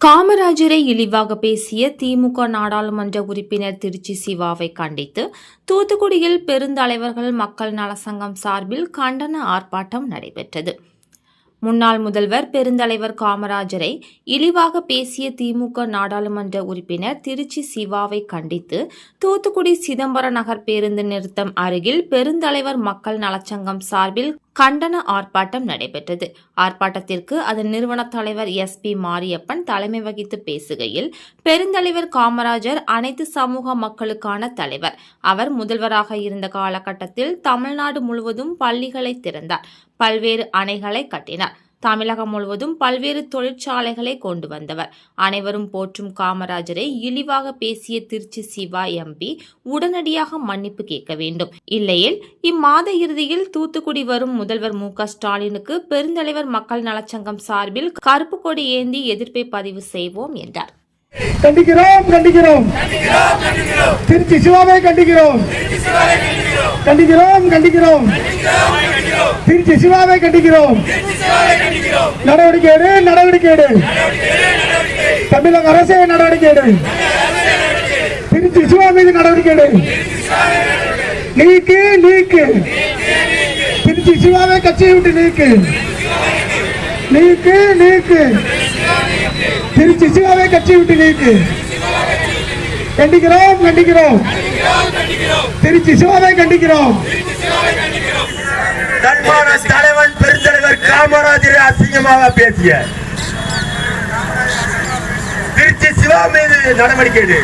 காமராஜரை இழிவாக பேசிய திமுக நாடாளுமன்ற உறுப்பினர் திருச்சி சிவாவை கண்டித்து தூத்துக்குடியில் பெருந்தலைவர்கள் மக்கள் நலசங்கம் சார்பில் கண்டன ஆர்ப்பாட்டம் நடைபெற்றது. முன்னாள் முதல்வர் பெருந்தலைவர் காமராஜரை இழிவாக பேசிய திமுக நாடாளுமன்ற உறுப்பினர் திருச்சி சிவாவை கண்டித்து தூத்துக்குடி சிதம்பரம் நகர் பேருந்து நிறுத்தம் அருகில் பெருந்தலைவர் மக்கள் நலச்சங்கம் சார்பில் கண்டன ஆர்ப்பாட்டம் நடைபெற்றது. ஆர்ப்பாட்டத்திற்கு அதன் நிறுவன தலைவர் SP மாரியப்பன் தலைமை வகித்து பேசுகையில், பெருந்தலைவர் காமராஜர் அனைத்து சமூக மக்களுக்கான தலைவர். அவர் முதல்வராக இருந்த காலகட்டத்தில் தமிழ்நாடு முழுவதும் பள்ளிகளை திறந்தார், பல்வேறு அணைகளை கட்டினார், தமிழகம் முழுவதும் பல்வேறு தொழிற்சாலைகளை கொண்டு வந்தவர். அனைவரும் போற்றும் காமராஜரை இழிவாக பேசிய திருச்சி சிவா MP உடனடியாக மன்னிப்பு கேட்க வேண்டும். இல்லையில் இம்மாத இறுதியில் தூத்துக்குடி வரும் முதல்வர் MK ஸ்டாலினுக்கு பெருந்தலைவர் மக்கள் நலச்சங்கம் சார்பில் கருப்பு கொடி ஏந்தி எதிர்ப்பை பதிவு செய்வோம் என்றார். கண்டிக்கிறோம் கண்டிக்கிறோம் திருச்சி சிவாவை கண்டிக்கிறோம் கண்டிக்கிறோம் கண்டிக்கிறோம் திருச்சி சிவாவை கண்டிக்கிறோம். நடவடிக்கை எடு நடவடிக்கை எடு தமிழக அரசே நடவடிக்கை எடு. திருச்சி சிவா மீது நடவடிக்கை எடு. நீக்கு நீக்கு திருச்சி சிவாவை கட்சியை விட்டு நீக்கு நீக்கு நீக்கு திருச்சி சிவாவை கட்சியை விட்டு நீக்கு. கண்டிக்கிறோம் கண்டிக்கிறோம் திருச்சி சிவாவை கண்டிக்கிறோம். தன்மான தலைவன் பெருந்தலைவர் காமராஜரை அசிங்கமாக பேசிய திருச்சி சிவா மீது நடவடிக்கை எடு.